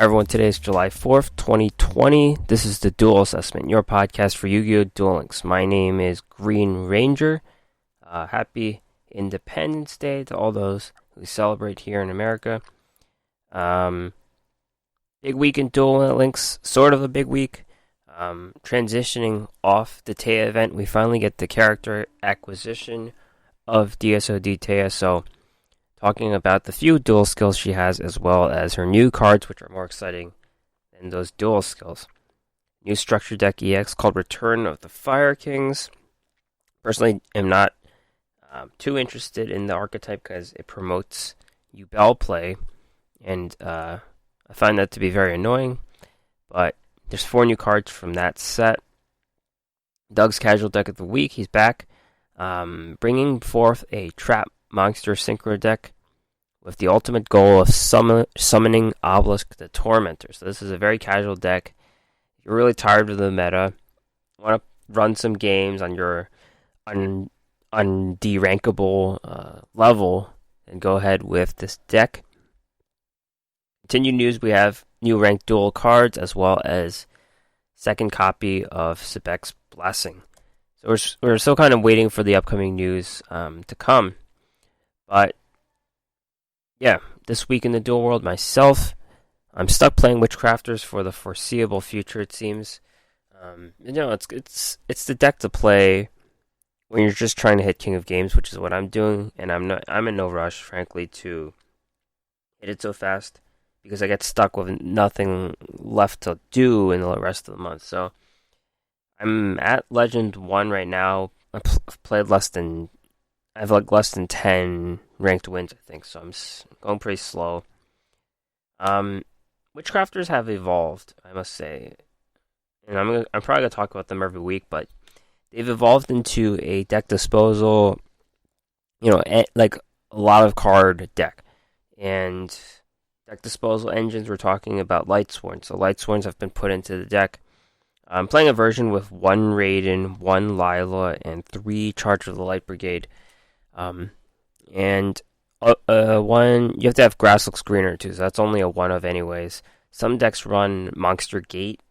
Hi everyone, today is July 4th, 2020. This is the Duel Assessment, your podcast for Yu-Gi-Oh! Duel Links. My name is Green Ranger. Happy Independence Day to all those who celebrate here in America. Big week in Duel Links, sort of a big week. Transitioning off the Taya event, we finally get the character acquisition of DSOD Taya, so talking about the few duel skills she has, as well as her new cards, which are more exciting than those duel skills. New structure deck EX called Return of the Fire Kings. Personally, am not too interested in the archetype because it promotes Yubel play, and I find that to be very annoying. But there's 4 new cards from that set. Doug's Casual Deck of the Week, he's back, bringing forth a Trap Monster Synchro deck with the ultimate goal of summoning Obelisk the Tormentor. So this is a very casual deck. If you're really tired of the meta, want to run some games on your underankable level, and go ahead with this deck. Continued news, we have new ranked duel cards, as well as second copy of Sebek's Blessing. So we're still kind of waiting for the upcoming news to come. But yeah, this week in the duel world, myself, I'm stuck playing Witchcrafters for the foreseeable future. It seems, it's the deck to play when you're just trying to hit King of Games, which is what I'm doing, and I'm in no rush, frankly, to hit it so fast because I get stuck with nothing left to do in the rest of the month. So I'm at Legend 1 right now. I've played less than 10 ranked wins, I think, so I'm going pretty slow. Witchcrafters have evolved, I must say, and I'm probably gonna talk about them every week, but they've evolved into a deck disposal, like a lot of card deck, and deck disposal engines. We're talking about Lightsworn. So Lightsworns have been put into the deck. I'm playing a version with 1 Raiden, 1 Lila, and 3 Charge of the Light Brigade. And one, you have to have Grass Looks Greener too, so that's only a 1 of anyways. Some decks run Monster Gate.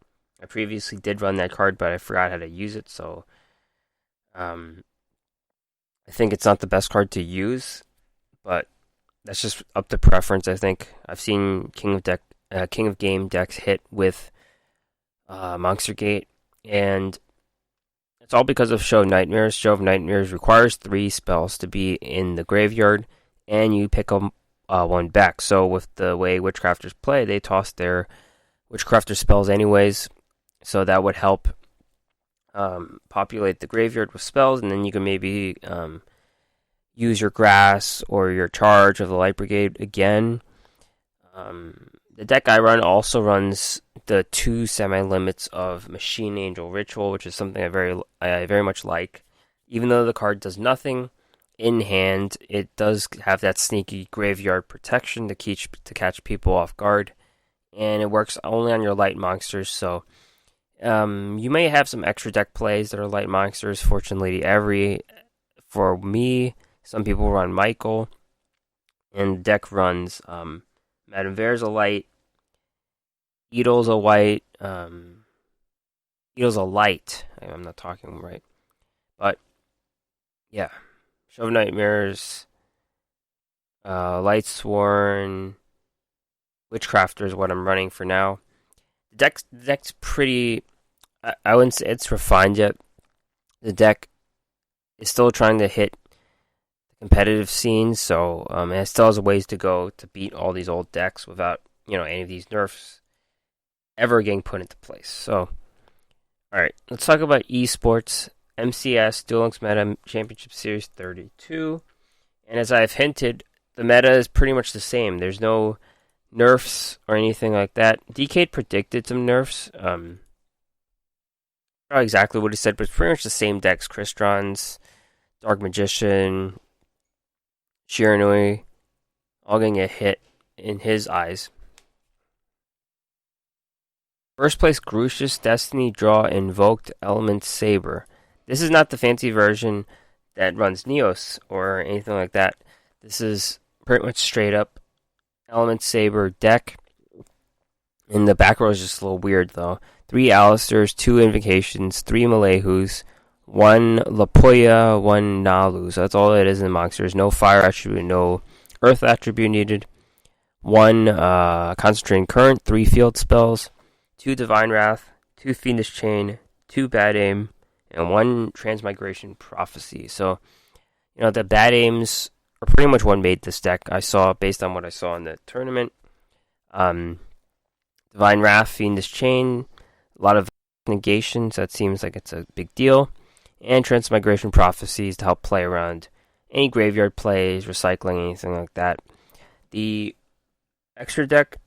I previously did run that card, but I forgot how to use it, so I think it's not the best card to use, but that's just up to preference, I think. I've seen King of Game decks hit with Monster Gate, and it's all because of Show of Nightmares. Show of Nightmares requires 3 spells to be in the graveyard, and you pick up 1 back. So with the way Witchcrafters play, they toss their Witchcrafter spells anyways, so that would help populate the graveyard with spells, and then you can maybe use your Grass or your Charge of the Light Brigade again. The deck I run also runs the 2 semi-limits of Machine Angel Ritual, which is something I very much like. Even though the card does nothing in hand, it does have that sneaky graveyard protection to catch people off guard, and it works only on your light monsters. So you may have some extra deck plays that are light monsters. Fortunately, for me, some people run Michael, and the deck runs Madame Vere's a light, Edel's a white, Edel's a light. I'm not talking right. But, yeah. Show of Nightmares, Lightsworn, Witchcrafter is what I'm running for now. The deck's pretty, I wouldn't say it's refined yet. The deck is still trying to hit the competitive scene, so it still has a ways to go to beat all these old decks without, any of these nerfs ever getting put into place. So, alright, let's talk about Esports. MCS, Duel Links Meta Championship Series 32. And as I've hinted, the meta is pretty much the same. There's no nerfs or anything like that. DK predicted some nerfs. Not exactly what he said, but it's pretty much the same decks. Crystron's, Dark Magician, Shiranui, all getting a hit in his eyes. First place, Grucius, Destiny, Draw, Invoked, Element, Saber. This is not the fancy version that runs Neos or anything like that. This is pretty much straight up Element Saber deck. And the back row is just a little weird, though. 3 Alistairs, 2 Invocations, 3 Malehus, 1 Lapoya, 1 Nalu. So that's all it is in monsters. No fire attribute, no earth attribute needed. 1 Concentrating Current, 3 Field Spells, 2 Divine Wrath, 2 Fiendish Chain, 2 Bad Aim, and 1 Transmigration Prophecy. So, the Bad Aims are pretty much what made this deck. I saw, based on what I saw in the tournament. Divine Wrath, Fiendish Chain, a lot of negations. That seems like it's a big deal. And Transmigration Prophecies to help play around any graveyard plays, recycling, anything like that. The extra deck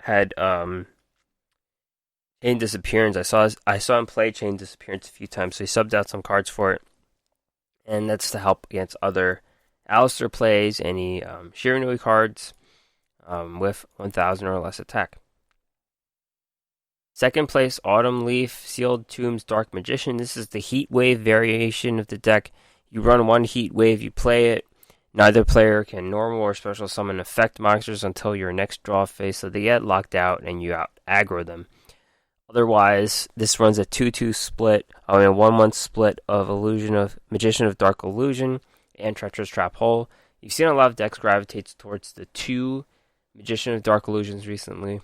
had Chain Disappearance. I saw him play Chain Disappearance a few times, so he subbed out some cards for it. And that's to help against other Alistair plays, any Shiranui cards with 1,000 or less attack. Second place, Autumn Leaf, Sealed Tombs, Dark Magician. This is the Heat Wave variation of the deck. You run 1 Heat Wave, you play it. Neither player can normal or special summon effect monsters until your next draw phase, so they get locked out and you out aggro them. Otherwise, this runs a 2-2 split, 1-1 split of Magician of Dark Illusion and Treacherous Trap Hole. You've seen a lot of decks gravitate towards the 2 Magician of Dark Illusions recently.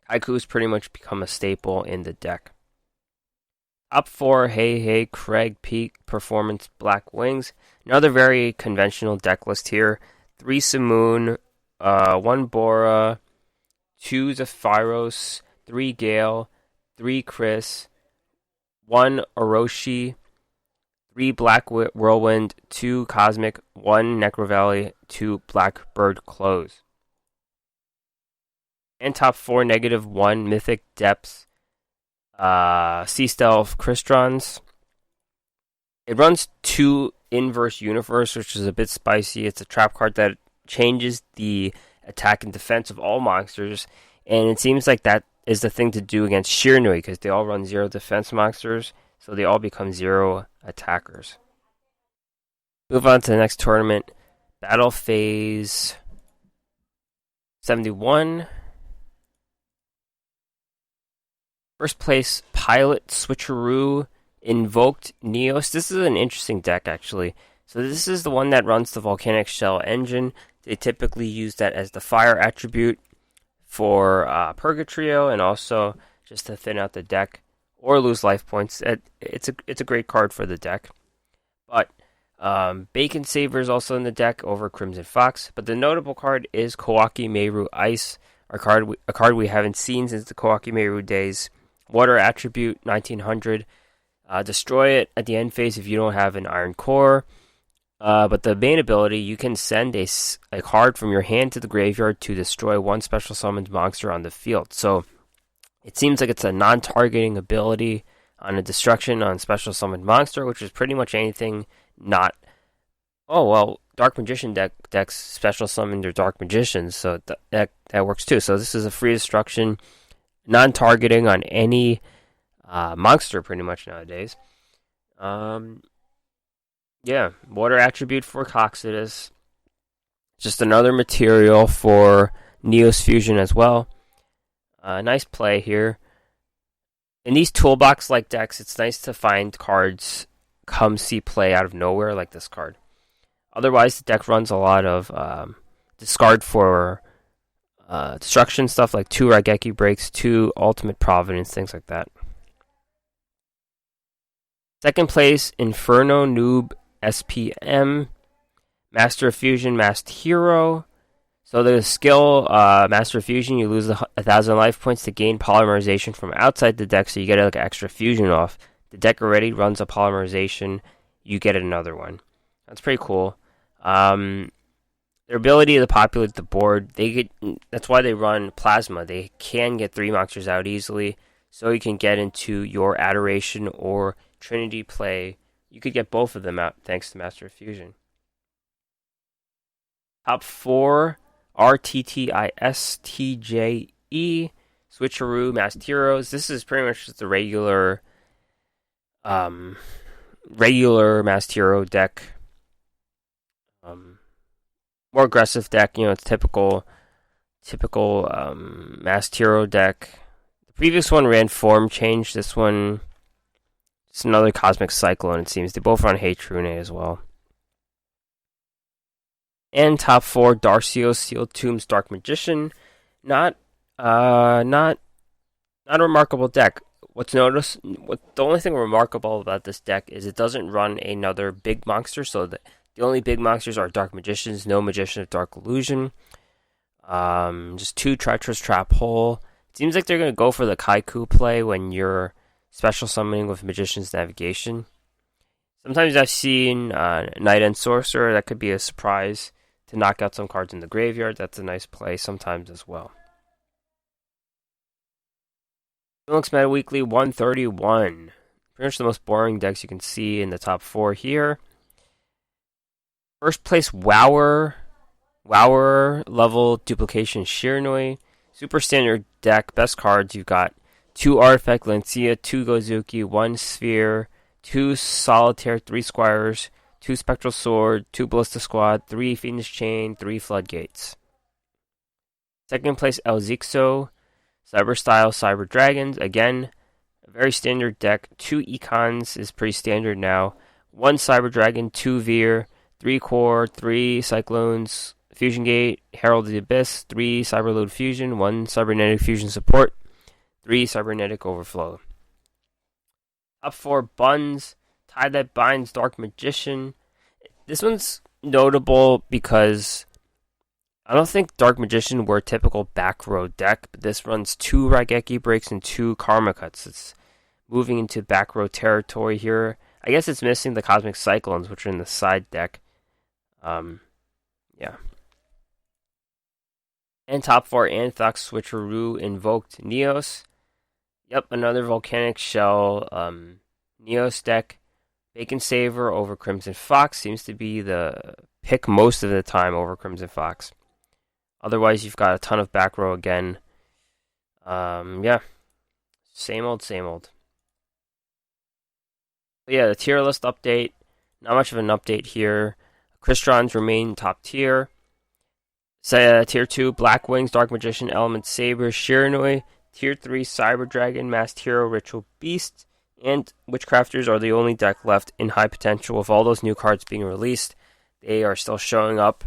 Haiku's pretty much become a staple in the deck. Top 4, Hey, Craig, Peak, Performance, Black Wings. Another very conventional deck list here. 3 Simoon, 1 Bora, 2 Zephyros, 3 Gale, 3 Chris, 1 Orochi, 3 Black Whirlwind, 2 Cosmic, 1 Necrovalley, 2 Blackbird Close. And top 4, -1 Mythic Depths, Sea Stealth Cristrons. It runs 2 Inverse Universe, which is a bit spicy. It's a trap card that changes the attack and defense of all monsters, and it seems like that is the thing to do against Shiranui, because they all run 0 defense monsters, so they all become 0 attackers. Move on to the next tournament, Battle Phase 71. First place, Pilot Switcheroo, Invoked Neos. This is an interesting deck, actually. So this is the one that runs the Volcanic Shell engine. They typically use that as the fire attribute for Purgatrio, and also just to thin out the deck or lose life points. It's a great card for the deck. But Bacon Saver is also in the deck over Crimson Fox. But the notable card is Kawaki Meru Ice, a card we haven't seen since the Kawaki Meru days. Water attribute, 1900. Destroy it at the end phase if you don't have an Iron Core. But the main ability, you can send a card from your hand to the graveyard to destroy 1 special summoned monster on the field. So it seems like it's a non-targeting ability on a destruction on special summoned monster, which is pretty much anything not... Oh, well, Dark Magician decks special summoned their Dark Magicians, so that works too. So this is a free destruction, non-targeting on any monster pretty much nowadays. Yeah, water attribute for Coxodus. Just another material for Neos Fusion as well. Nice play here. In these toolbox-like decks, it's nice to find cards come see play out of nowhere, like this card. Otherwise, the deck runs a lot of discard for destruction stuff, like 2 Raigeki Breaks, 2 Ultimate Providence, things like that. Second place, Inferno Noob SPM, Master of Fusion, Masked Hero. So the skill Master of Fusion, you lose 1,000 life points to gain polymerization from outside the deck, so you get like extra fusion off. The deck already runs a polymerization, you get another one. That's pretty cool. Their ability to populate the board, that's why they run Plasma. They can get 3 monsters out easily, so you can get into your Adoration or Trinity play. You could get both of them out thanks to Master of Fusion. Top 4, RTTISTJE, Switcheroo, Masked Heroes. This is pretty much just the regular Masked Hero deck. More aggressive deck, it's typical typical Masked Hero deck. The previous one ran Form Change. This one, it's another Cosmic Cyclone, it seems. They both run Hate Rune as well. And top 4, Darcio, Sealed Tombs, Dark Magician. Not a remarkable deck. The only thing remarkable about this deck is it doesn't run another big monster, so the only big monsters are Dark Magicians, no Magician of Dark Illusion. Just 2 Treacherous Trap Hole. It seems like they're going to go for the Kaiku play when you're special summoning with Magician's Navigation. Sometimes I've seen Night End Sorcerer. That could be a surprise to knock out some cards in the graveyard. That's a nice play sometimes as well. Looks Meta Weekly 131. Pretty much the most boring decks you can see in the top 4 here. First place, Wower level Duplication Shiranui. Super standard deck. Best cards, you've got 2 Artifact Lancia, 2 Gozuki, 1 Sphere, 2 Solitaire, 3 Squires, 2 Spectral Sword, 2 Ballista Squad, 3 Phoenix Chain, 3 Floodgates. Second place, El Zixo, Cyber Style, Cyber Dragons. Again, a very standard deck. 2 Econs is pretty standard now. 1 Cyber Dragon, 2 Veer, 3 Core, 3 Cyclones, Fusion Gate, Herald of the Abyss, 3 Cyberload Fusion, 1 Cybernetic Fusion Support, 3 Cybernetic Overflow. Top 4, Buns, Tie That Binds, Dark Magician. This one's notable because I don't think Dark Magician were a typical back row deck, but this runs 2 Raigeki Breaks and 2 Karma Cuts. It's moving into back row territory here. I guess it's missing the Cosmic Cyclones, which are in the side deck. Yeah. And top 4, Anthox Switcheroo, Invoked Neos. Yep, another Volcanic Shell Neos deck. Bacon Saver over Crimson Fox seems to be the pick most of the time over Crimson Fox. Otherwise, you've got a ton of back row again. Yeah. Same old, same old. But yeah, the tier list update. Not much of an update here. Crystron's remain top tier. Tier 2, Black Wings, Dark Magician, Element Saber, Shiranui. Tier 3, Cyber Dragon, Masked Hero, Ritual Beast. And Witchcrafters are the only deck left in high potential with all those new cards being released. They are still showing up.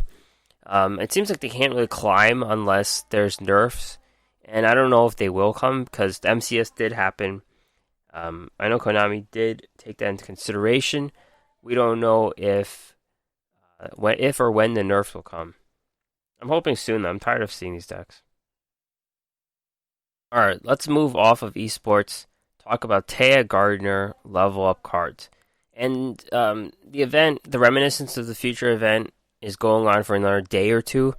It seems like they can't really climb unless there's nerfs. And I don't know if they will come because the MCS did happen. I know Konami did take that into consideration. We don't know if or when the nerfs will come. I'm hoping soon though. I'm tired of seeing these decks. Alright, let's move off of esports. Talk about Taya Gardner level up cards. And the event, the Reminiscence of the Future event, is going on for another day or two.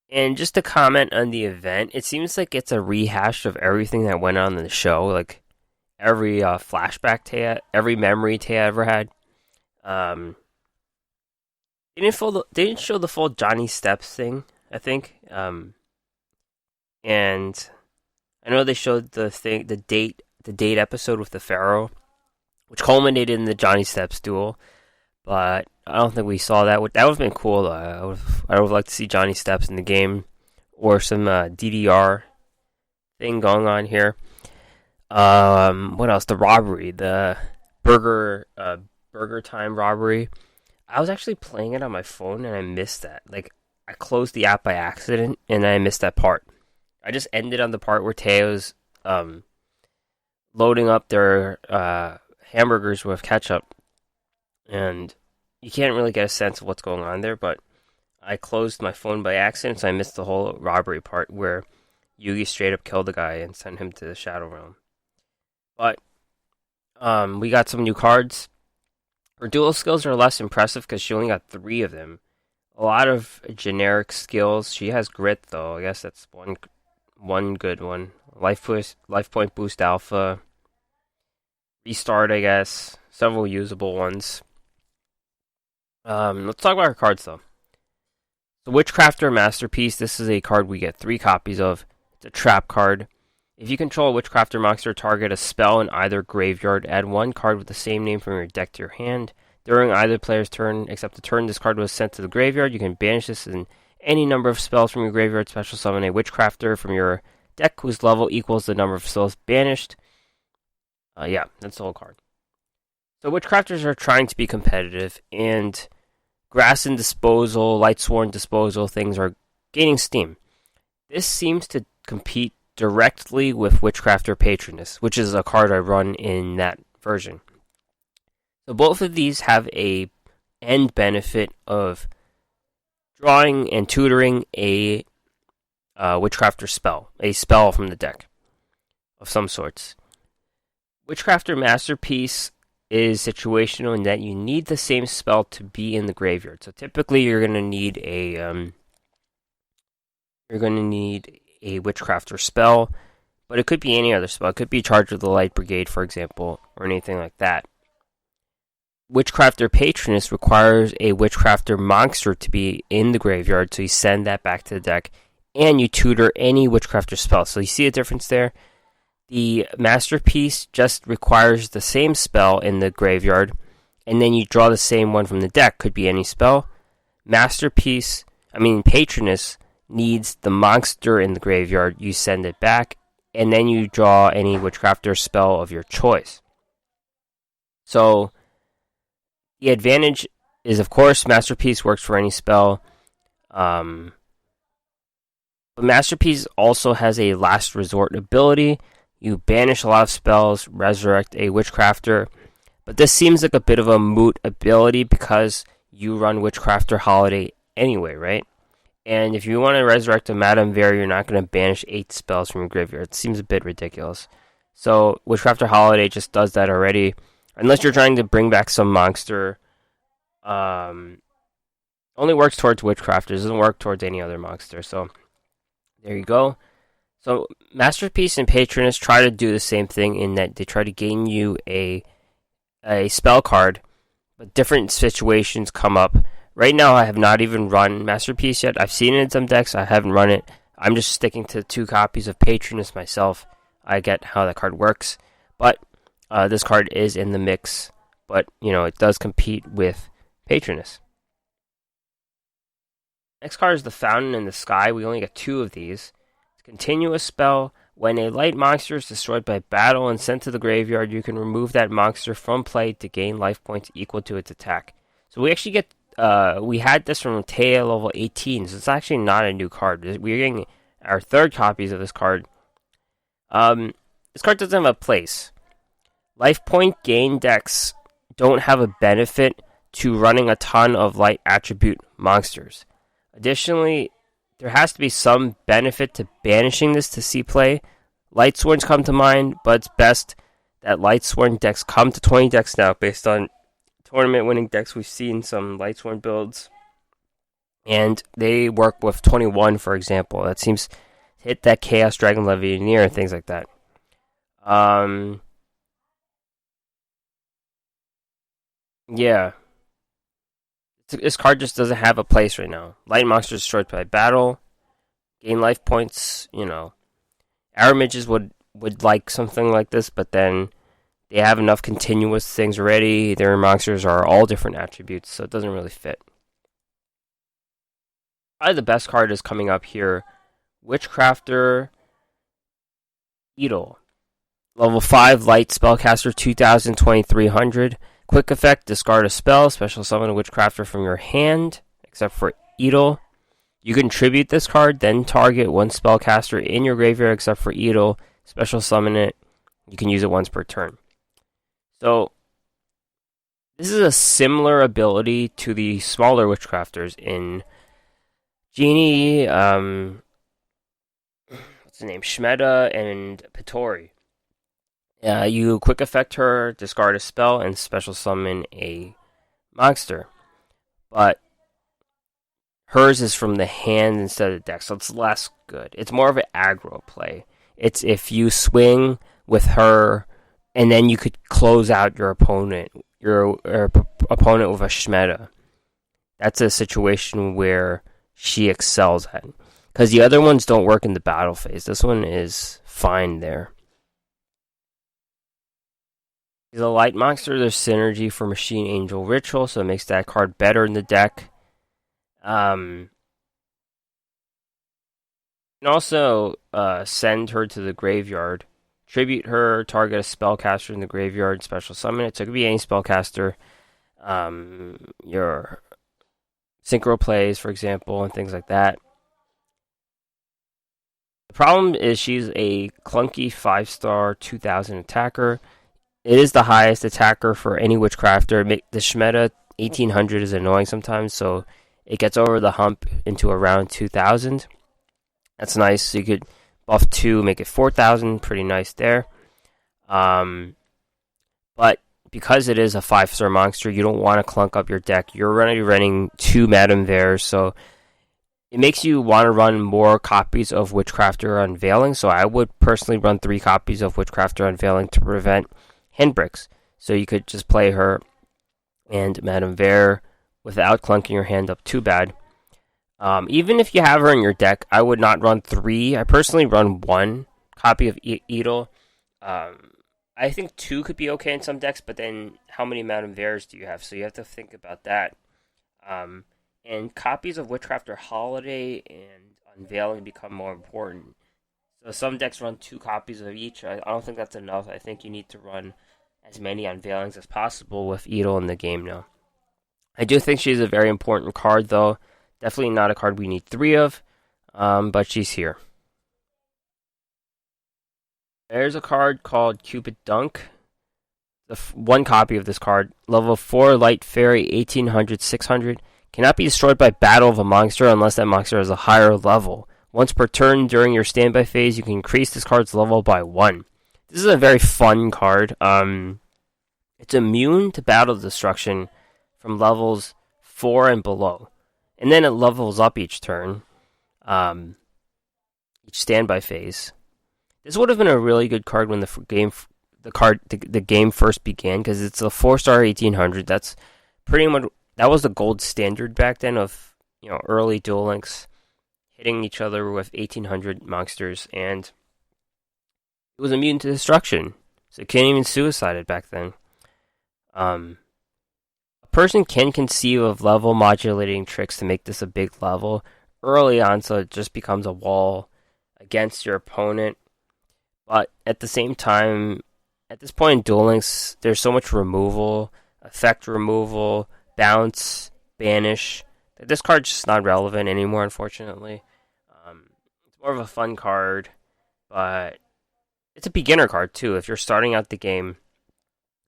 And just to comment on the event, it seems like it's a rehash of everything that went on in the show. Like every flashback Taya, every memory Taya ever had. They didn't show the full Johnny Steps thing, I think. And I know they showed the date episode with the Pharaoh, which culminated in the Johnny Steps duel. But I don't think we saw that. That would have been cool, though. I would have liked to see Johnny Steps in the game, or some DDR thing going on here. What else? The robbery, the burger time robbery. I was actually playing it on my phone and I missed that. Like, I closed the app by accident and I missed that part. I just ended on the part where Teo's loading up their hamburgers with ketchup. And you can't really get a sense of what's going on there, but I closed my phone by accident, so I missed the whole robbery part where Yugi straight up killed the guy and sent him to the Shadow Realm. But we got some new cards. Her dual skills are less impressive because she only got 3 of them. A lot of generic skills. She has grit, though. I guess that's one good one. Life point boost alpha. Restart, I guess. Several usable ones. Let's talk about her cards, though. The Witchcrafter Masterpiece. This is a card we get 3 copies of. It's a trap card. If you control a Witchcrafter monster, target a spell in either graveyard. Add 1 card with the same name from your deck to your hand. During either player's turn, except the turn this card was sent to the graveyard, you can banish this in any number of spells from your graveyard, special summon a Witchcrafter from your deck whose level equals the number of spells banished. Yeah, that's the whole card. So Witchcrafters are trying to be competitive, and Grass and Disposal, Lightsworn Disposal things are gaining steam. This seems to compete directly with Witchcrafter Patroness, which is a card I run in that version. So both of these have a end benefit of drawing and tutoring a Witchcrafter spell, a spell from the deck of some sorts. Witchcrafter Masterpiece is situational in that you need the same spell to be in the graveyard. So typically you're going to need a Witchcrafter spell, but it could be any other spell. It could be Charge of the Light Brigade, for example, or anything like that. Witchcrafter Patroness requires a Witchcrafter monster to be in the graveyard, so you send that back to the deck, and you tutor any Witchcrafter spell. So you see a difference there? The Masterpiece just requires the same spell in the graveyard, and then you draw the same one from the deck. Could be any spell. Patroness needs the monster in the graveyard. You send it back, and then you draw any Witchcrafter spell of your choice. So the advantage is, of course, Masterpiece works for any spell. But Masterpiece also has a last resort ability. You banish a lot of spells, resurrect a Witchcrafter. But this seems like a bit of a moot ability because you run Witchcrafter Holiday anyway, right? And if you want to resurrect a Madame Vera, you're not going to banish 8 spells from your graveyard. It seems a bit ridiculous. So Witchcrafter Holiday just does that already. Unless you're trying to bring back some monster. Only works towards Witchcrafters. Doesn't work towards any other monster. So there you go. So Masterpiece and Patroness try to do the same thing in that they try to gain you a spell card, but different situations come up. Right now, I have not even run Masterpiece yet. I've seen it in some decks. I haven't run it. I'm just sticking to 2 copies of Patroness myself. I get how that card works, but this card is in the mix. But it does compete with Patroness. Next card is the Fountain in the Sky. We only get 2 of these. Continuous spell. When a light monster is destroyed by battle and sent to the graveyard, you can remove that monster from play to gain life points equal to its attack. So we actually get, we had this from Taya level 18, so it's actually not a new card. We're getting our 3rd copies of this card. This card doesn't have a place. Life point gain decks don't have a benefit to running a ton of light attribute monsters. Additionally, there has to be some benefit to banishing this to see play. Lightsworns come to mind, but it's best that Lightsworn decks come to 20 decks now based on tournament winning decks. We've seen some Lightsworn builds, and they work with 21, for example. That seems to hit that Chaos Dragon Levianeer and things like that. Yeah. This card just doesn't have a place right now. Light monsters destroyed by battle. Gain life points, Arrow Mages would like something like this, but then they have enough continuous things already. Their monsters are all different attributes, so it doesn't really fit. Probably the best card is coming up here. Witchcrafter Idol. Level 5 Light Spellcaster 2000, 2300. Quick effect, discard a spell, special summon a Witchcrafter from your hand, except for Idol. You can tribute this card, then target one spellcaster in your graveyard except for Idol, special summon it. You can use it once per turn. So, this is a similar ability to the smaller Witchcrafters in Genie, what's the name, Shmeta, and Pitori. You quick effect her, discard a spell, and special summon a monster. But hers is from the hand instead of the deck, so it's less good. It's more of an aggro play. It's if you swing with her, and then you could close out your opponent with a Shmeta. That's a situation where she excels at. Because the other ones don't work in the battle phase. This one is fine there. The light monster, there's synergy for Machine Angel Ritual, so it makes that card better in the deck. You can also send her to the graveyard, tribute her, target a spellcaster in the graveyard, special summon it. So it could be any spellcaster. Your synchro plays, for example, and things like that. The problem is she's a clunky 5-star 2000 attacker. It is the highest attacker for any witchcrafter. The Shmeta 1800 is annoying sometimes, so it gets over the hump into around 2000. That's nice. So you could buff 2, make it 4000. Pretty nice there. But because it is a 5-star monster, you don't want to clunk up your deck. You're already running 2 Madame Vares, so it makes you want to run more copies of Witchcrafter Unveiling. So I would personally run 3 copies of Witchcrafter Unveiling to prevent hand bricks. So you could just play her and Madame Vare without clunking your hand up too bad. Even if you have her in your deck, I would not run 3. I personally run 1 copy of Edel. I think 2 could be okay in some decks, but then how many Madame Vares do you have? So you have to think about that. And copies of Witchcrafter Holiday and Unveiling become more important. So some decks run 2 copies of each. I don't think that's enough. I think you need to run as many Unveilings as possible with Edel in the game now. I do think she's a very important card, though. Definitely not a card we need 3 of, but she's here. There's a card called Cupid Dunk. One copy of this card. Level 4 Light Fairy 1800 600. Cannot be destroyed by battle of a monster unless that monster has a higher level. Once per turn during your standby phase, you can increase this card's level by 1. This is a very fun card. It's immune to battle destruction from levels 4 and below. And then it levels up each turn. Each standby phase. This would have been a really good card when the game first began, because it's a 4-star 1800. That's pretty much, that was the gold standard back then of early Duel Links hitting each other with 1800 monsters, and it was immune to destruction, so it can't even suicide it back then. A person can conceive of level modulating tricks to make this a big level early on, so it just becomes a wall against your opponent. But at the same time, at this point in Duel Links, there's so much removal, effect removal, bounce, banish, that this card's just not relevant anymore, unfortunately. It's more of a fun card, but it's a beginner card too. If you're starting out the game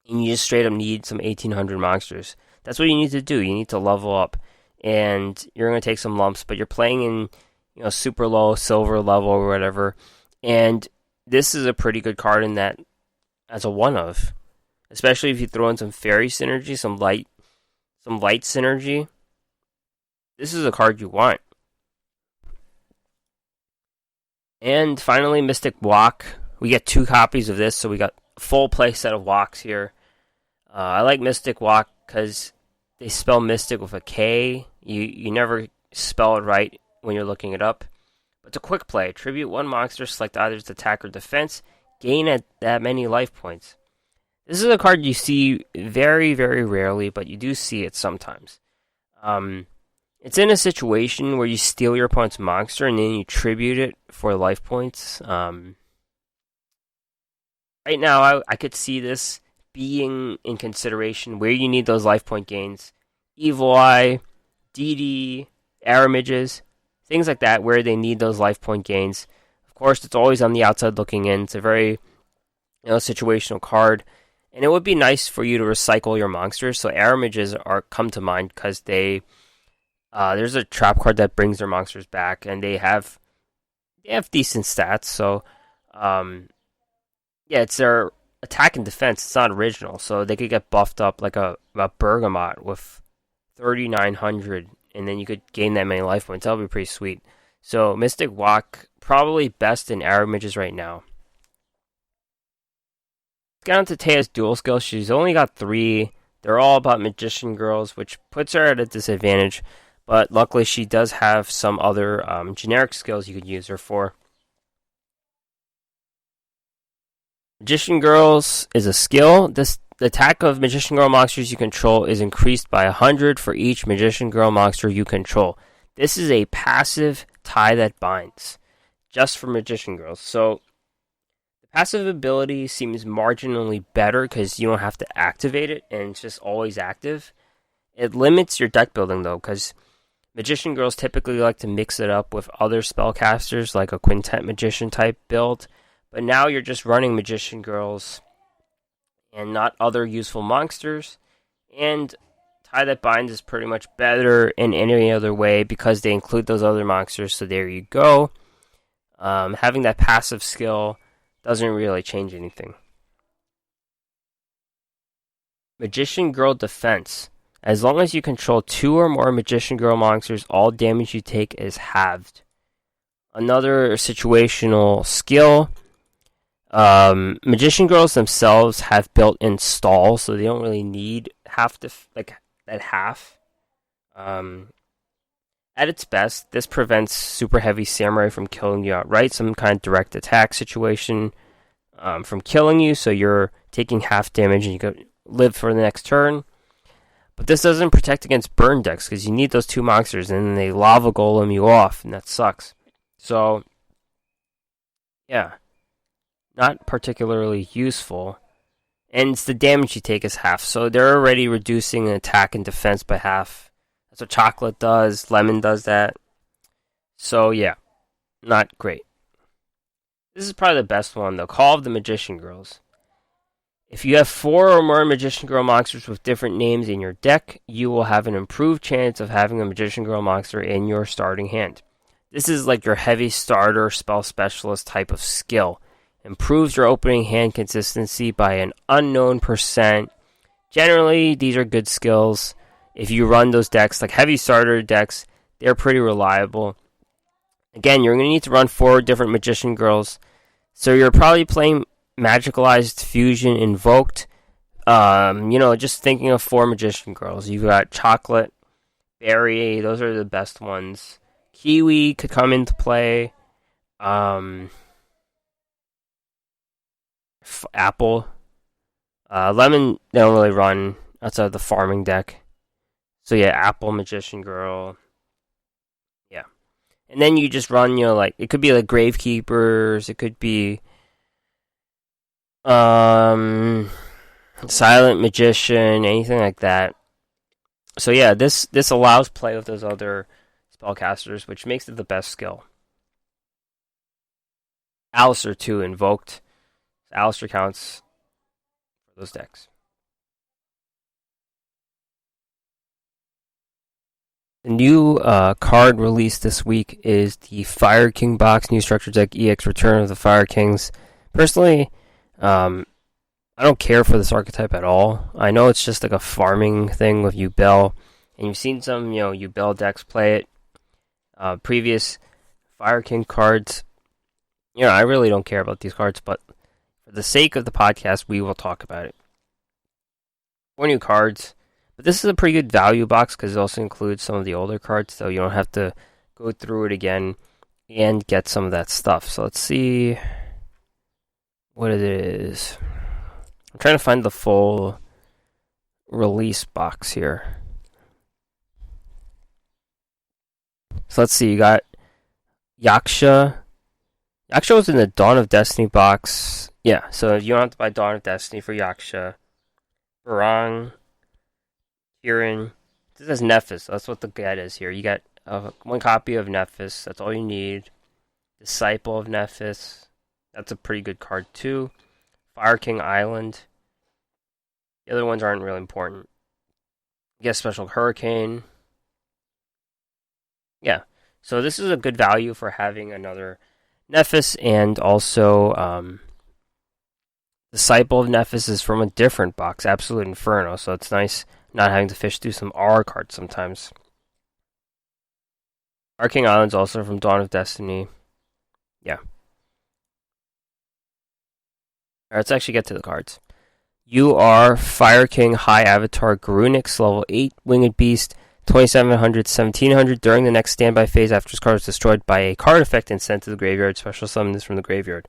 and you just straight up need some 1800 monsters, that's what you need to do. You need to level up, and you're going to take some lumps, but you're playing in super low silver level or whatever, and this is a pretty good card in that as a one-of, especially if you throw in some fairy synergy, some light synergy. This is a card you want. And finally, Mystic Walk. We get 2 copies of this, so we got a full play set of walks here. I like Mystic Walk because they spell Mystic with a K. You never spell it right when you're looking it up. But it's a quick play. Tribute 1 monster, select either its attack or defense. Gain at that many life points. This is a card you see very, very rarely, but you do see it sometimes. It's in a situation where you steal your opponent's monster and then you tribute it for life points. Right now, I could see this being in consideration where you need those life point gains. Evil Eye, DD, Aramages, things like that, where they need those life point gains. Of course, it's always on the outside looking in. It's a very situational card. And it would be nice for you to recycle your monsters. So Aramages come to mind because there's a trap card that brings their monsters back, and they have decent stats. So it's their attack and defense. It's not original, so they could get buffed up like a Bergamot with 3,900, and then you could gain that many life points. That would be pretty sweet. So Mystic Walk, probably best in Aramages right now. Let's get on to Teya's duel skills. She's only got 3. They're all about Magician Girls, which puts her at a disadvantage. But luckily, she does have some other generic skills you could use her for. Magician Girls is a skill. The attack of Magician Girl monsters you control is increased by 100 for each Magician Girl monster you control. This is a passive tie that binds. just for Magician Girls. So the passive ability seems marginally better because you don't have to activate it and it's just always active. It limits your deck building though, because Magician Girls typically like to mix it up with other spellcasters, like a Quintet Magician type build. But now you're just running Magician Girls and not other useful monsters. And Tie That Binds is pretty much better in any other way because they include those other monsters. So there you go. Having that passive skill doesn't really change anything. Magician Girl Defense. As long as you control 2 or more Magician Girl monsters, all damage you take is halved. Another situational skill. Magician Girls themselves have built-in stalls, so they don't really need that half. At its best, this prevents super heavy samurai from killing you outright, some kind of direct attack situation from killing you, so you're taking half damage and you can live for the next turn. But this doesn't protect against burn decks because you need those 2 monsters and then they lava golem you off, and that sucks. So, yeah, not particularly useful. And it's the damage you take is half, so they're already reducing attack and defense by half. That's what Chocolate does, Lemon does that. So, yeah, not great. This is probably the best one, though. Call of the Magician Girls. If you have 4 or more Magician Girl monsters with different names in your deck, you will have an improved chance of having a Magician Girl monster in your starting hand. This is like your heavy starter spell specialist type of skill. Improves your opening hand consistency by an unknown %. Generally, these are good skills. If you run those decks, like heavy starter decks, they're pretty reliable. Again, you're going to need to run 4 different Magician Girls. So you're probably playing Magicalized Fusion Invoked. Just thinking of 4 Magician Girls. You've got Chocolate, Berry, those are the best ones. Kiwi could come into play. Apple. Lemon, they don't really run outside of the farming deck. So yeah, Apple, Magician Girl. Yeah. And then you just run, it could be like Gravekeepers, it could be Silent Magician, anything like that. So yeah, this allows play with those other spellcasters, which makes it the best skill. Alistair too, Invoked. Alistair counts for those decks. The new card released this week is the Fire King box, new structure deck EX Return of the Fire Kings. Personally, I don't care for this archetype at all. I know it's just like a farming thing with Yubel, and you've seen some, Yubel decks play it. Previous Fire King cards, I really don't care about these cards, but for the sake of the podcast, we will talk about it. 4 new cards, but this is a pretty good value box because it also includes some of the older cards, so you don't have to go through it again and get some of that stuff. So let's see what it is. I'm trying to find the full release box here. So let's see, you got Yaksha. Yaksha was in the Dawn of Destiny box. Yeah, so you don't have to buy Dawn of Destiny for Yaksha. Barang. Kirin. This is Nephis. That's what the get is here. You got 1 copy of Nephis. That's all you need. Disciple of Nephis. That's a pretty good card too. Fire King Island. The other ones aren't really important. You get Special Hurricane. Yeah. So this is a good value for having another Nephis, and also Disciple of Nephis is from a different box, Absolute Inferno, so it's nice not having to fish through some R cards sometimes. Fire King Island's also from Dawn of Destiny. Yeah. Alright, let's actually get to the cards. You are Fire King High Avatar Garunix, level 8, Winged Beast, 2700, 1700. During the next standby phase, after this card is destroyed by a card effect and sent to the graveyard, special summon this from the graveyard.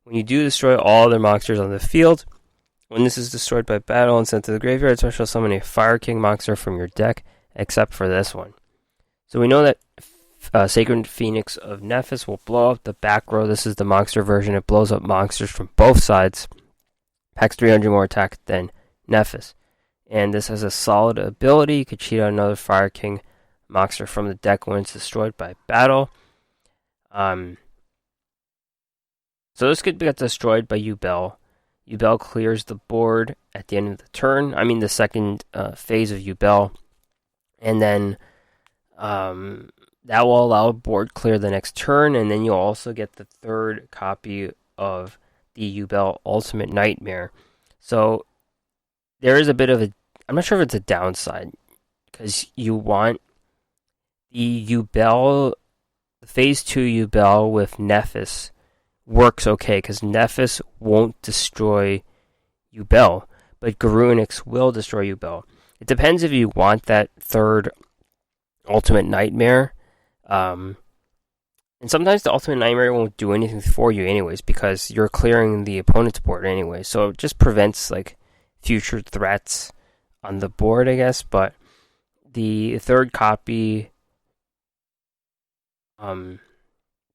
When you do destroy all other monsters on the field, when this is destroyed by battle and sent to the graveyard, special summon a Fire King monster from your deck, except for this one. So we know that Sacred Phoenix of Nephis will blow up the back row. This is the monster version. It blows up monsters from both sides. Packs 300 more attack than Nephis. And this has a solid ability. You could cheat out another Fire King monster from the deck when it's destroyed by battle. So this could get destroyed by Ubel. Ubel clears the board at the end of the turn. I mean the second phase of Ubel. And then that will allow board clear the next turn. And then you'll also get the third copy of the Ubel Ultimate Nightmare. So there is a bit of a... I'm not sure if it's a downside. Because you want the Ubel... The Phase 2 Ubel with Nephis works okay, because Nephis won't destroy Ubel, but Garunix will destroy Ubel. It depends if you want that third Ultimate Nightmare. And sometimes the Ultimate Nightmare won't do anything for you anyways, because you're clearing the opponent's board anyway. So it just prevents like future threats on the board, I guess. But the third copy...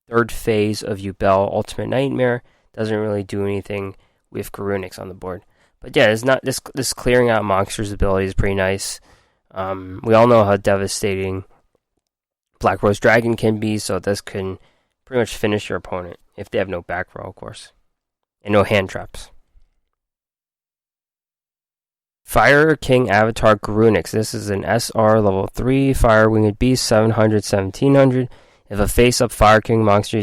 third phase of Ubel Ultimate Nightmare doesn't really do anything with Garunix on the board. But yeah, it's not this clearing out monsters ability is pretty nice. We all know how devastating Black Rose Dragon can be, so this can pretty much finish your opponent if they have no back row, of course, and no hand traps. Fire King Avatar Garunix. This is an SR level 3 Fire Winged Beast, 700, 1700. If a face-up Fire King monster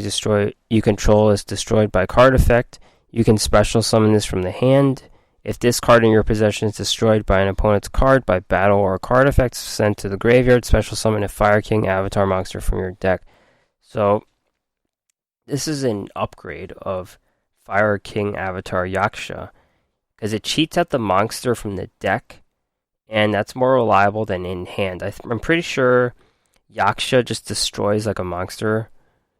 you control is destroyed by card effect, you can special summon this from the hand. If this card in your possession is destroyed by an opponent's card by battle or card effect, sent to the graveyard, special summon a Fire King Avatar monster from your deck. So, this is an upgrade of Fire King Avatar Yaksha, because it cheats out the monster from the deck, and that's more reliable than in hand. I'm pretty sure Yaksha just destroys like a monster.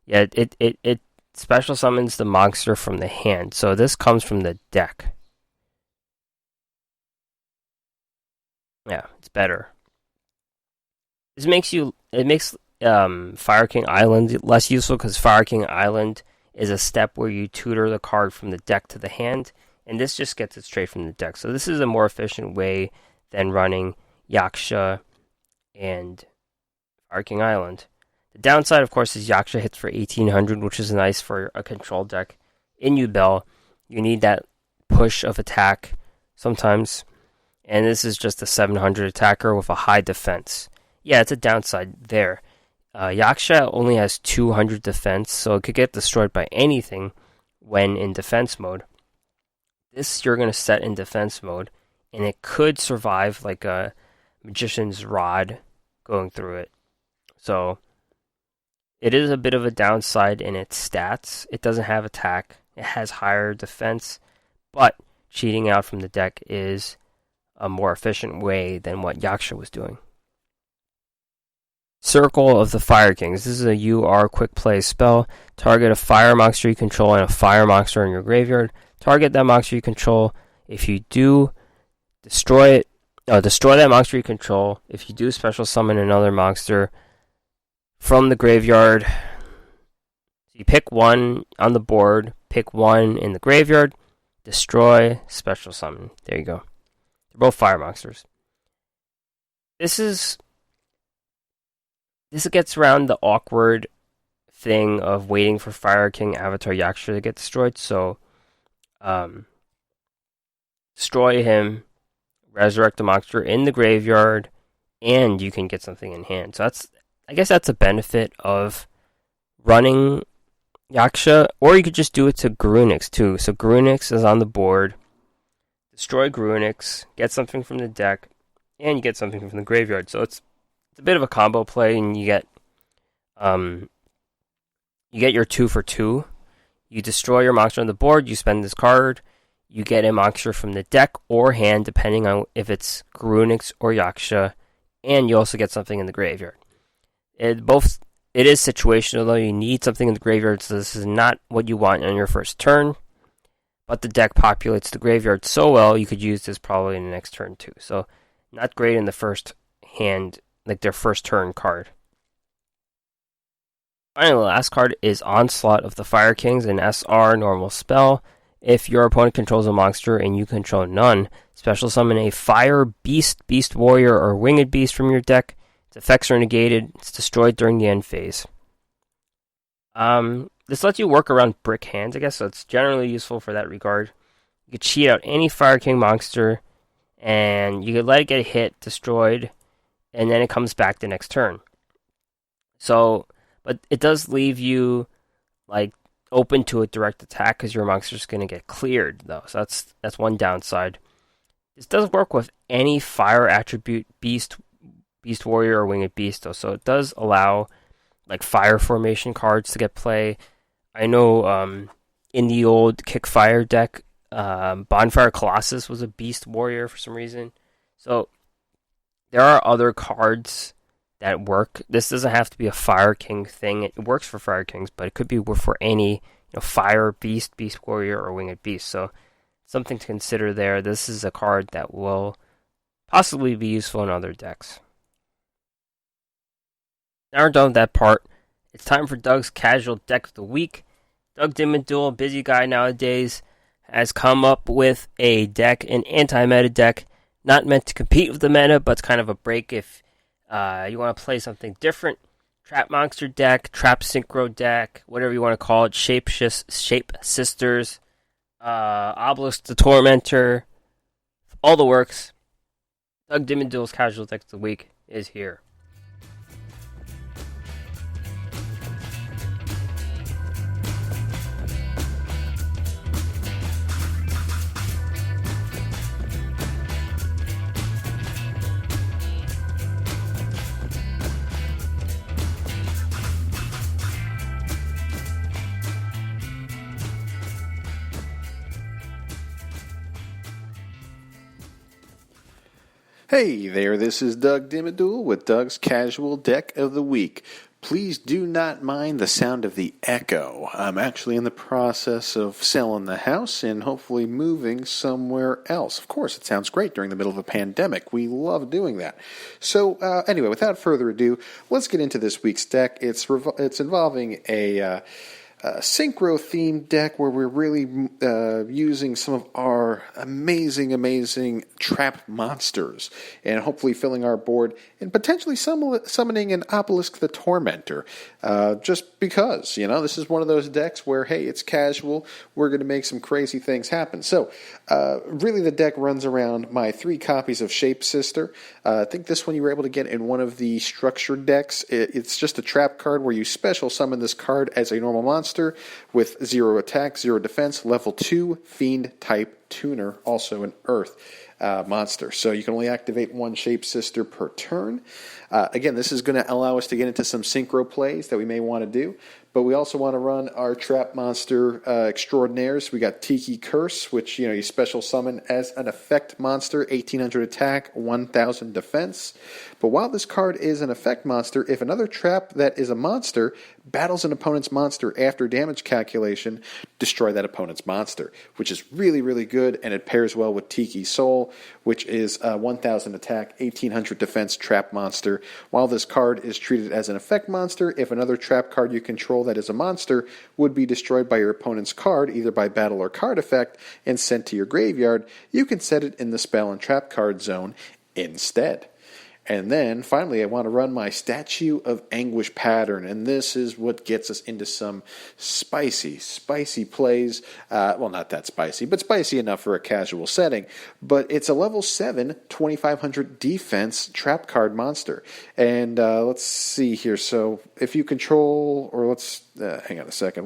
Yeah, it special summons the monster from the hand. So this comes from the deck. Yeah, it's better. It makes Fire King Island less useful, because Fire King Island is a step where you tutor the card from the deck to the hand, and this just gets it straight from the deck. So this is a more efficient way than running Yaksha and Fire King Island. The downside, of course, is Yaksha hits for 1800, which is nice for a control deck. In Ubel, you need that push of attack sometimes, and this is just a 700 attacker with a high defense. Yeah, it's a downside there. Yaksha only has 200 defense, so it could get destroyed by anything when in defense mode. This you're going to set in defense mode, and it could survive like a Magician's Rod going through it. So, it is a bit of a downside in its stats. It doesn't have attack. It has higher defense. But cheating out from the deck is a more efficient way than what Yaksha was doing. Circle of the Fire Kings. This is a UR quick play spell. Target a fire monster you control and a fire monster in your graveyard. Target that monster you control. If you do, destroy that monster you control. If you do, special summon another monster from the graveyard. So you pick one on the board, pick one in the graveyard, destroy, special summon. There you go. They're both fire monsters. This gets around the awkward thing of waiting for Fire King Avatar Yaksha to get destroyed. So, destroy him, resurrect the monster in the graveyard, and you can get something in hand. So I guess that's a benefit of running Yaksha, or you could just do it to Garunix too. So Garunix is on the board, destroy Garunix, get something from the deck, and you get something from the graveyard. So it's a bit of a combo play, and you get your 2 for 2. You destroy your monster on the board, you spend this card, you get a monster from the deck or hand, depending on if it's Garunix or Yaksha, and you also get something in the graveyard. It is situational, though. You need something in the graveyard, so this is not what you want on your first turn. But the deck populates the graveyard so well, you could use this probably in the next turn too. So, not great in the first hand, like their first turn card. Finally, the last card is Onslaught of the Fire Kings, an SR normal spell. If your opponent controls a monster and you control none, special summon a Fire Beast, Beast Warrior, or Winged Beast from your deck. Its effects are negated. It's destroyed during the end phase. This lets you work around brick hands, I guess, so it's generally useful for that regard. You could cheat out any Fire King monster, and you could let it get hit, destroyed, and then it comes back the next turn. So, but it does leave you like open to a direct attack because your monster's going to get cleared, though. So that's one downside. This does work with any fire attribute, beast warrior, or winged beast, though. So it does allow like fire formation cards to get play. I know in the old Kick Fire deck, Bonfire Colossus was a beast warrior for some reason. So there are other cards that work. This doesn't have to be a Fire King thing. It works for Fire Kings, but it could be for any fire beast, beast warrior, or winged beast. So something to consider there. This is a card that will possibly be useful in other decks. Now we're done with that part. It's time for Doug's casual deck of the week. Doug Dimmaduel, busy guy nowadays, has come up with a deck, an anti-meta deck, not meant to compete with the meta, but it's kind of a break if you want to play something different. Trap Monster deck, Trap Synchro deck, whatever you want to call it, Shape Sisters, Obelisk the Tormentor, all the works. Doug Dimmaduel's casual deck of the week is here. Hey there, this is Doug Dimmaduel with Doug's Casual Deck of the Week. Please do not mind the sound of the echo. I'm actually in the process of selling the house and hopefully moving somewhere else. Of course, it sounds great during the middle of a pandemic. We love doing that. So anyway, without further ado, let's get into this week's deck. It's involving a synchro-themed deck where we're really using some of our amazing trap monsters and hopefully filling our board and potentially summoning an Obelisk the Tormentor. Just because, this is one of those decks where, hey, it's casual, we're going to make some crazy things happen. So, really the deck runs around my 3 copies of Shape Sister. I think this one you were able to get in one of the structured decks. It's just a trap card where you special summon this card as a normal monster with 0 attack, 0 defense, level 2 fiend type tuner, also an earth monster. So you can only activate 1 Shape Sister per turn. Again, this is going to allow us to get into some synchro plays that we may want to do. But we also want to run our trap monster extraordinaires. We got Tiki Curse, which you special summon as an effect monster, 1800 attack, 1000 defense. But while this card is an effect monster, if another trap that is a monster battles an opponent's monster after damage calculation, destroy that opponent's monster, which is really good, and it pairs well with Tiki Soul, which is 1000 attack, 1800 defense trap monster. While this card is treated as an effect monster, if another trap card you control that is a monster would be destroyed by your opponent's card, either by battle or card effect, and sent to your graveyard, you can set it in the spell and trap card zone instead. And then, finally, I want to run my Statue of Anguish pattern, and this is what gets us into some spicy plays. Well, not that spicy, but spicy enough for a casual setting. But it's a level 7, 2500 defense trap card monster. And let's see here. So, if you control, or let's, hang on a second.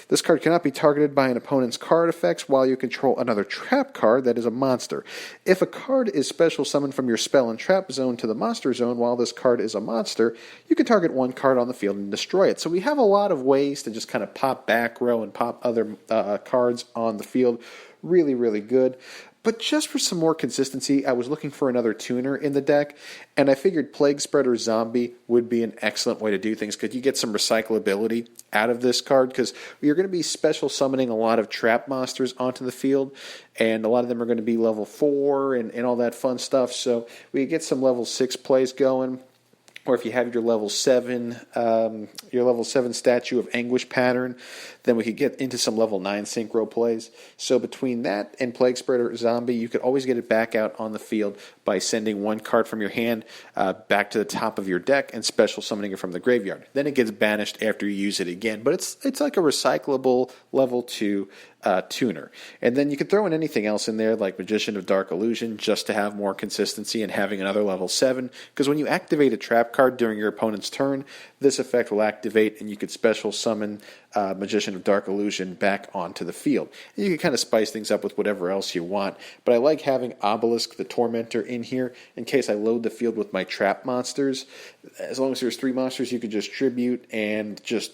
This card cannot be targeted by an opponent's card effects while you control another trap card that is a monster. If a card is special summoned from your spell and trap zone to the monster zone while this card is a monster, you can target 1 card on the field and destroy it. So we have a lot of ways to just kind of pop back row and pop other cards on the field. Really good. But just for some more consistency, I was looking for another tuner in the deck, and I figured Plague Spreader Zombie would be an excellent way to do things. Could you get some recyclability out of this card? Because you're going to be special summoning a lot of trap monsters onto the field, and a lot of them are going to be level 4 and all that fun stuff. So we get some level 6 plays going. or if you have your level 7 statue of Anguish pattern, then we could get into some level 9 synchro plays. So between that and Plague Spreader Zombie, you could always get it back out on the field by sending one card from your hand back to the top of your deck and special summoning it from the graveyard. Then it gets banished after you use it again, but it's like a recyclable level 2 tuner. And then you could throw in anything else in there, like Magician of Dark Illusion, just to have more consistency and having another level 7, because when you activate a trap card during your opponent's turn, this effect will activate and you could special summon Magician of Dark Illusion back onto the field. And you can kind of spice things up with whatever else you want, but I like having Obelisk the Tormentor in here in case I load the field with my trap monsters. As long as there's 3 monsters, you could just tribute and just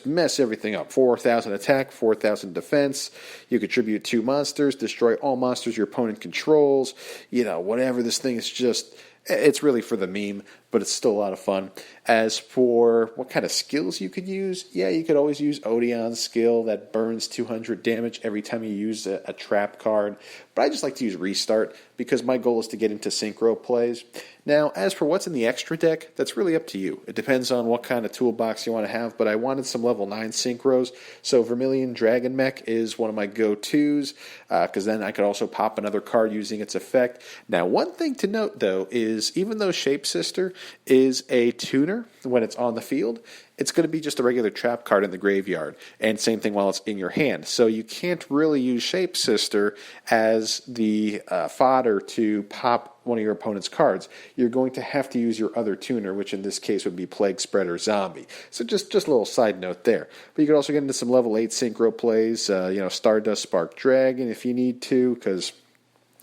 mess everything up. 4,000 attack, 4,000 defense. You contribute 2 monsters, destroy all monsters your opponent controls. Whatever this thing is, it's really for the meme, but it's still a lot of fun. As for what kind of skills you could use, you could always use Odeon's skill that burns 200 damage every time you use a trap card. But I just like to use Restart because my goal is to get into synchro plays. Now, as for what's in the extra deck, that's really up to you. It depends on what kind of toolbox you want to have, but I wanted some level 9 synchros, so Vermilion Dragon Mech is one of my go-tos, because then I could also pop another card using its effect. Now, one thing to note, though, is even though Shapesister is a tuner when it's on the field, it's going to be just a regular trap card in the graveyard, and same thing while it's in your hand. So you can't really use Shapesister as the fodder to pop one of your opponent's cards. You're going to have to use your other tuner, which in this case would be Plague Spreader Zombie. So just a little side note there. But you could also get into some level 8 synchro plays, Stardust Spark Dragon if you need to, because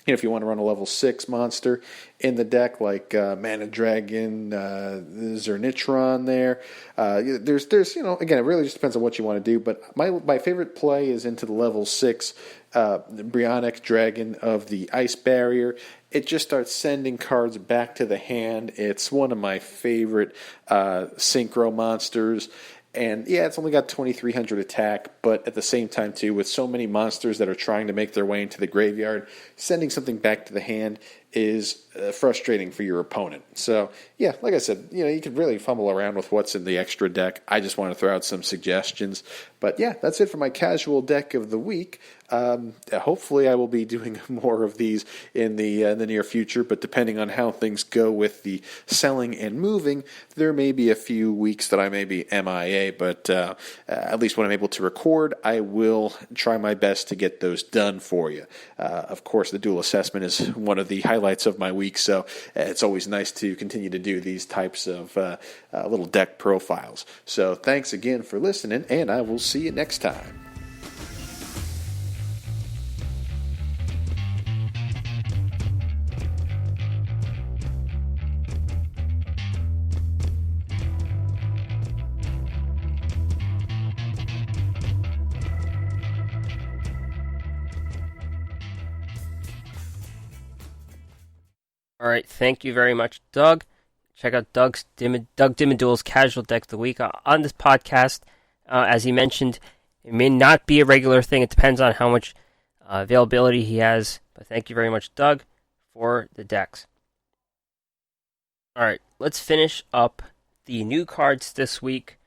if you want to run a level 6 monster in the deck, like Mana Dragon, Zernitron there. There's again, it really just depends on what you want to do, but my favorite play is into the level 6 Bryonic Dragon of the Ice Barrier. It just starts sending cards back to the hand. It's one of my favorite synchro monsters. And it's only got 2,300 attack, but at the same time, too, with so many monsters that are trying to make their way into the graveyard, sending something back to the hand is frustrating for your opponent. So, like I said, you could really fumble around with what's in the extra deck. I just want to throw out some suggestions. But, that's it for my casual deck of the week. Hopefully I will be doing more of these in the near future, but depending on how things go with the selling and moving, there may be a few weeks that I may be MIA, but at least when I'm able to record, I will try my best to get those done for you. Of course, the dual assessment is one of the highlights of my week, so it's always nice to continue to do these types of little deck profiles. So thanks again for listening, and I will see you next time. All right, thank you very much, Doug. Check out Doug Dimmaduel's Casual Deck of the Week on this podcast. As he mentioned, it may not be a regular thing. It depends on how much availability he has. But thank you very much, Doug, for the decks. All right, let's finish up the new cards this week.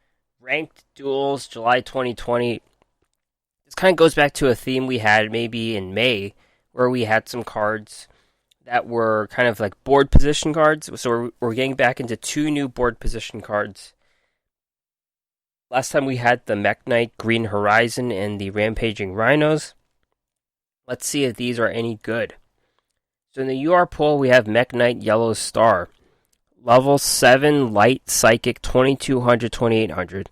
Ranked Duels, July 2020. This kind of goes back to a theme we had maybe in May, where we had some cards that were kind of like board position cards. So we're getting back into 2 new board position cards. Last time we had the Mech Knight Green Horizon and the Rampaging Rhinos. Let's see if these are any good. So in the UR pool, we have Mech Knight Yellow Star. Level 7 Light Psychic 2200, 2800.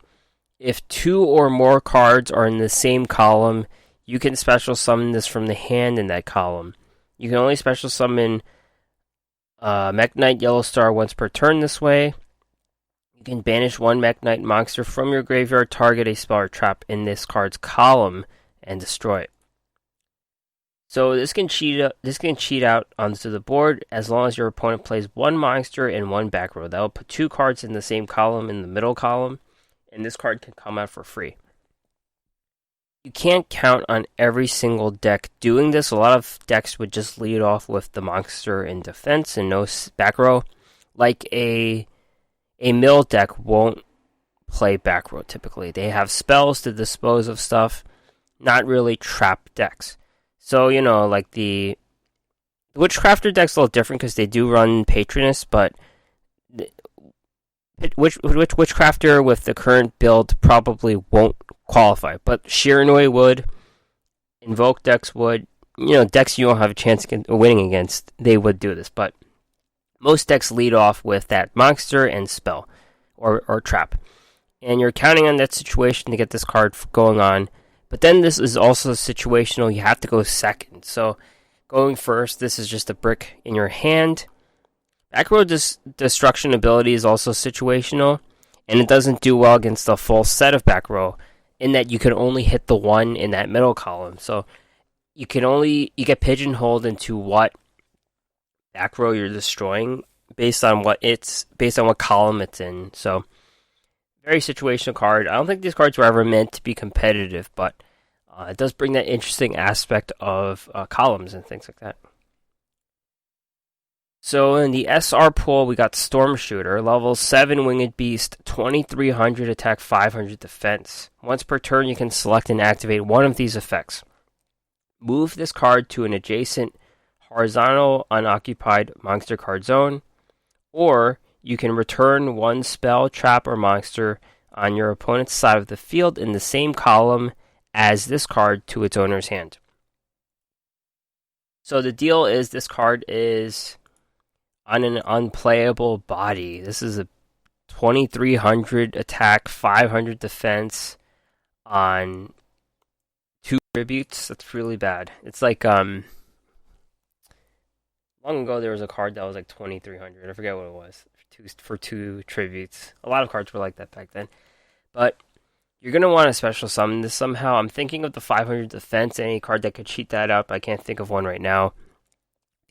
If 2 or more cards are in the same column, you can special summon this from the hand in that column. You can only special summon Mech Knight Yellow Star once per turn this way. You can banish 1 Mech Knight monster from your graveyard, target a spell or trap in this card's column, and destroy it. So this can cheat out onto the board as long as your opponent plays 1 monster in 1 back row. That will put 2 cards in the same column in the middle column, and this card can come out for free. You can't count on every single deck doing this. A lot of decks would just lead off with the monster in defense and no back row, like a a mill deck won't play back row typically. They have spells to dispose of stuff, not really trap decks. So, like the Witchcrafter deck's a little different because they do run Patronus, but Witchcrafter with the current build probably won't qualify. But Shiranui would, Invoke decks would, decks you don't have a chance of winning against, they would do this. But most decks lead off with that monster and spell or trap. And you're counting on that situation to get this card going on. But then this is also situational. You have to go second. So going first, this is just a brick in your hand. Back row destruction ability is also situational. And it doesn't do well against the full set of back row, in that you can only hit the one in that middle column. So you get pigeonholed into what back row you're destroying based on what column it's in. So very situational card. I don't think these cards were ever meant to be competitive, but it does bring that interesting aspect of columns and things like that. So in the SR pool, we got Storm Shooter, level 7 Winged Beast, 2300 attack, 500 defense. Once per turn, you can select and activate one of these effects. Move this card to an adjacent horizontal unoccupied monster card zone, or you can return one spell, trap, or monster on your opponent's side of the field in the same column as this card to its owner's hand. So the deal is this card is on an unplayable body. This is a 2300 attack, 500 defense on 2 tributes. That's really bad. It's like long ago there was a card that was like 2300. I forget what it was. For 2 tributes. A lot of cards were like that back then. But you're going to want to special summon this somehow. I'm thinking of the 500 defense, any card that could cheat that up. I can't think of one right now.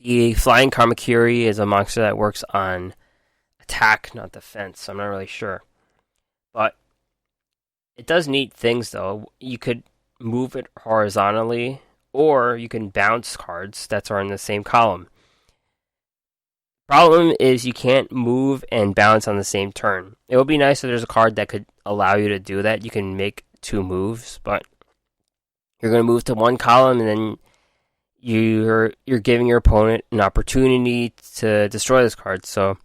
The Flying Kamakiri is a monster that works on attack, not defense. I'm not really sure. But it does neat things, though. You could move it horizontally, or you can bounce cards that are in the same column. Problem is you can't move and bounce on the same turn. It would be nice if there's a card that could allow you to do that. You can make 2 moves, but you're going to move to one column, and then you're giving your opponent an opportunity to destroy this card. So,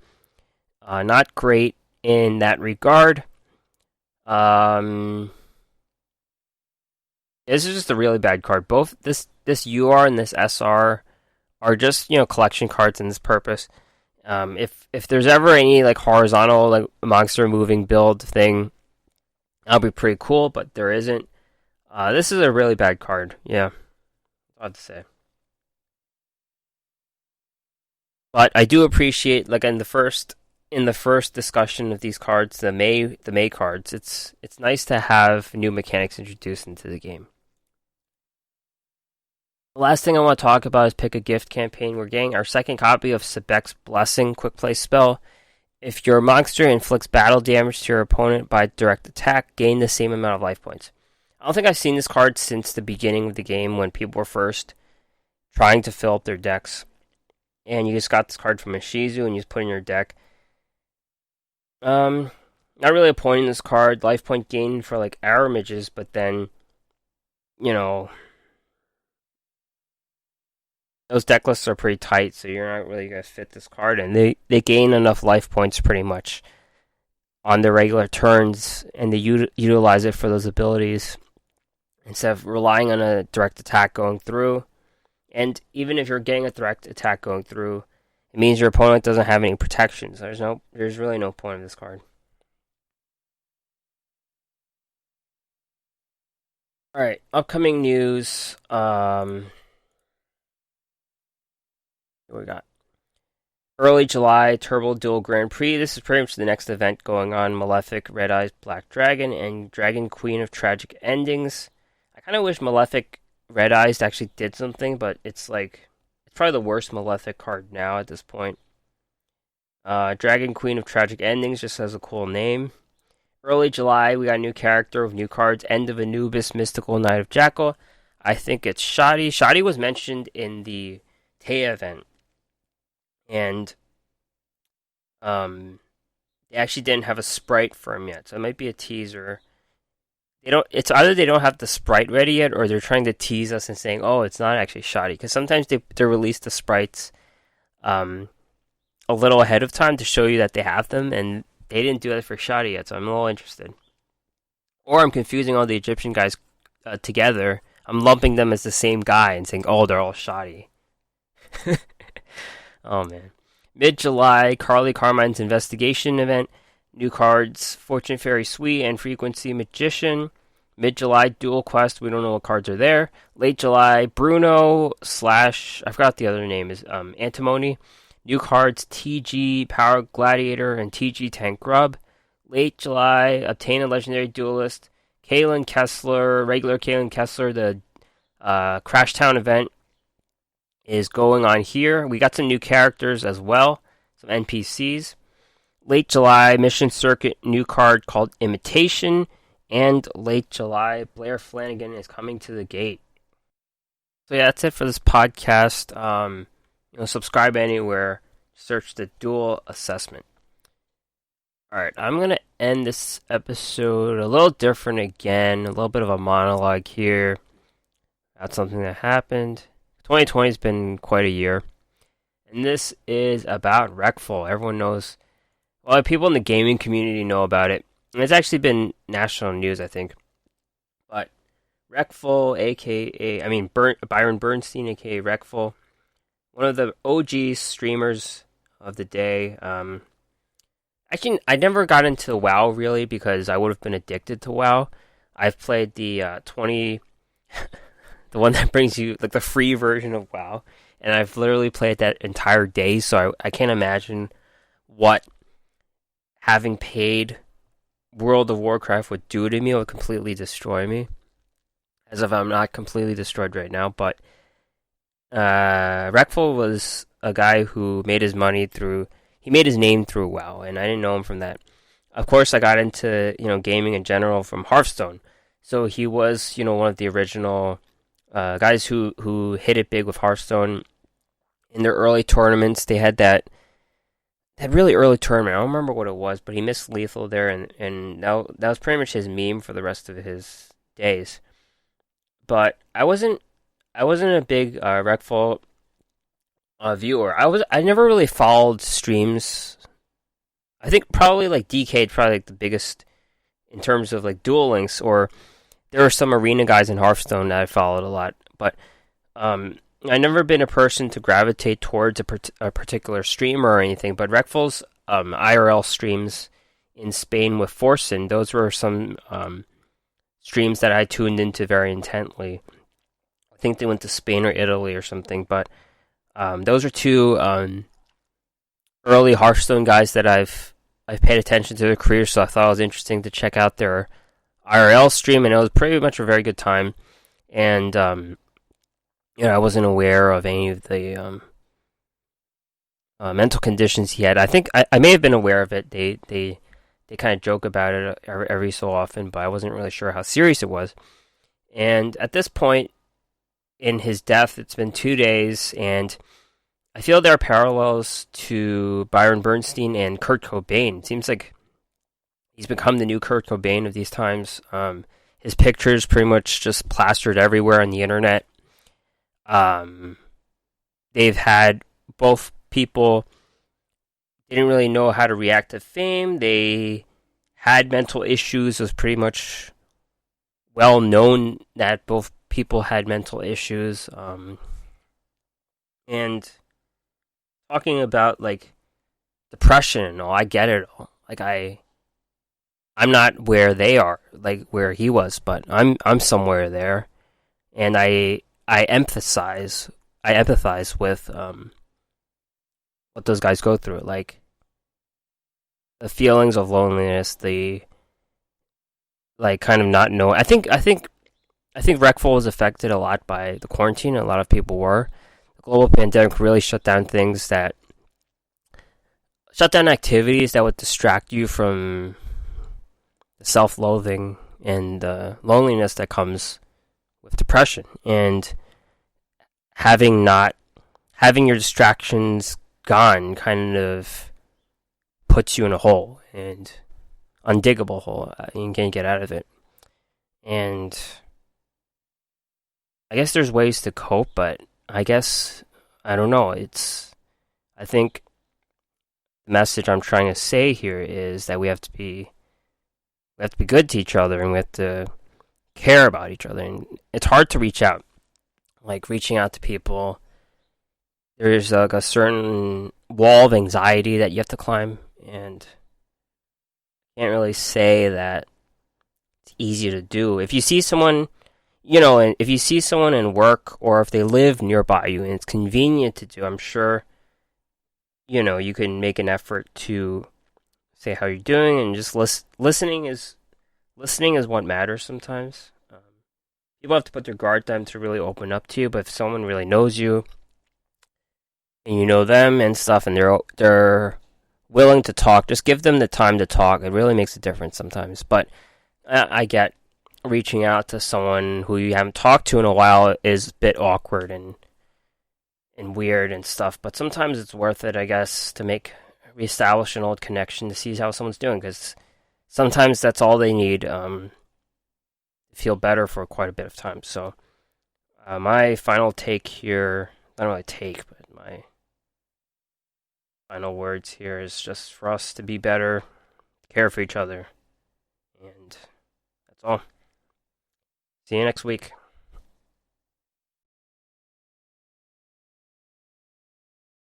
not great in that regard. This is just a really bad card. Both this UR and this SR are just collection cards in this purpose. If there's ever any like horizontal like monster moving build thing, that'll be pretty cool, but there isn't. This is a really bad card. Yeah, odd to say. But I do appreciate, like in the first discussion of these cards, the May cards. It's nice to have new mechanics introduced into the game. The last thing I want to talk about is Pick a Gift campaign. We're getting our second copy of Sebek's Blessing quick play spell. If your monster inflicts battle damage to your opponent by direct attack, gain the same amount of life points. I don't think I've seen this card since the beginning of the game when people were first trying to fill up their decks. And you just got this card from a Shizu and you just put it in your deck. Not really a point in this card. Life point gain for like arrow midges, but then, those deck lists are pretty tight, so you're not really going to fit this card. And they gain enough life points pretty much on their regular turns, and they utilize it for those abilities instead of relying on a direct attack going through. And even if you're getting a direct attack going through, it means your opponent doesn't have any protections. There's really no point in this card. Alright, upcoming news. What we got? Early July, Turbo Duel Grand Prix. This is pretty much the next event going on. Malefic, Red Eyes, Black Dragon, and Dragon Queen of Tragic Endings. I kind of wish Malefic Red Eyes actually did something, but it's probably the worst Malefic card now at this point. Dragon Queen of Tragic Endings just has a cool name. Early July, we got a new character with new cards. End of Anubis, Mystical Knight of Jackal. I think it's Shadi. Shadi was mentioned in the Taya event. And they actually didn't have a sprite for him yet, so it might be a teaser. It's either they don't have the sprite ready yet, or they're trying to tease us and saying, "Oh, it's not actually shoddy." Because sometimes they release the sprites a little ahead of time to show you that they have them, and they didn't do that for shoddy yet. So I'm a little interested. Or I'm confusing all the Egyptian guys together. I'm lumping them as the same guy and saying, "Oh, they're all shoddy." Oh man. Mid-July, Carly Carmine's investigation event. New cards, Fortune Fairy Suite and Frequency Magician. Mid-July, Duel Quest. We don't know what cards are there. Late July, Bruno / I forgot the other name is Antimony. New cards, TG Power Gladiator and TG Tank Grub. Late July, obtain a legendary duelist. Kaylin Kessler, regular Kaylin Kessler, the Crash Town event is going on here. We got some new characters as well, some NPCs. Late July, Mission Circuit, new card called Imitation. And late July, Blair Flanagan is coming to the gate. So yeah, that's it for this podcast. Subscribe anywhere. Search the Duel Assessment. Alright, I'm going to end this episode a little different again. A little bit of a monologue here. That's something that happened. 2020 has been quite a year. And this is about Wreckful. Everyone knows. Well, people in the gaming community know about it. And it's actually been national news, I think. But Wreckful, Byron Bernstein, aka Wreckful, one of the OG streamers of the day. Actually, I never got into WoW really because I would have been addicted to WoW. I've played the 20, the one that brings you like the free version of WoW, and I've literally played that entire day. So I can't imagine what having paid World of Warcraft would do to me. It would completely destroy me. As if I'm not completely destroyed right now, but Wreckful was a guy who made his money he made his name through WoW, and I didn't know him from that. Of course, I got into gaming in general from Hearthstone. So he was one of the original guys who hit it big with Hearthstone in their early tournaments. They had that really early tournament. I don't remember what it was, but he missed lethal there, and that was pretty much his meme for the rest of his days. But I wasn't a big Wreckful viewer. I never really followed streams. I think probably like DK probably like the biggest in terms of like Duel Links, or there are some arena guys in Hearthstone that I followed a lot. But I've never been a person to gravitate towards a particular streamer or anything. But Wreckful's IRL streams in Spain with Forsen, those were some streams that I tuned into very intently. I think they went to Spain or Italy or something, but those are two early Hearthstone guys that I've paid attention to their careers, so I thought it was interesting to check out their IRL stream, and it was pretty much a very good time. And I wasn't aware of any of the mental conditions he had. I think I may have been aware of it. They kind of joke about it every so often, but I wasn't really sure how serious it was. And at this point in his death, it's been 2 days, and I feel there are parallels to Byron Bernstein and Kurt Cobain. It seems like he's become the new Kurt Cobain of these times. His pictures pretty much just plastered everywhere on the internet. They've had both people didn't really know how to react to fame. They had mental issues. It was pretty much well known that both people had mental issues. And talking about like depression and all, I get it all. Like I'm not where they are, like where he was, but I'm somewhere there, and I empathize with what those guys go through, like the feelings of loneliness, the like kind of not know. I think Wreckful was affected a lot by the quarantine. A lot of people were. The global pandemic really shut down activities that would distract you from the self-loathing and the loneliness that comes with depression, and having your distractions gone kind of puts you in a hole. and undiggable hole. You can't get out of it. And I guess there's ways to cope, but I guess I don't know. I think the message I'm trying to say here is that we have to be good to each other, and we have to care about each other. And it's hard to reach out. Like reaching out to people, there's like a certain wall of anxiety that you have to climb, and can't really say that it's easy to do. If you see someone, and if you see someone in work, or if they live nearby you and it's convenient to do, I'm sure, you can make an effort to say how you're doing, and just listening is what matters sometimes. People have to put their guard down to really open up to you, but if someone really knows you and you know them and stuff, and they're willing to talk, just give them the time to talk. It really makes a difference sometimes. But I get reaching out to someone who you haven't talked to in a while is a bit awkward and weird and stuff. But sometimes it's worth it, I guess, to reestablish an old connection to see how someone's doing, because sometimes that's all they need. Feel better for quite a bit of time. So my final take here, not really take, but my final words here is just for us to be better, care for each other, and that's all. See you next week.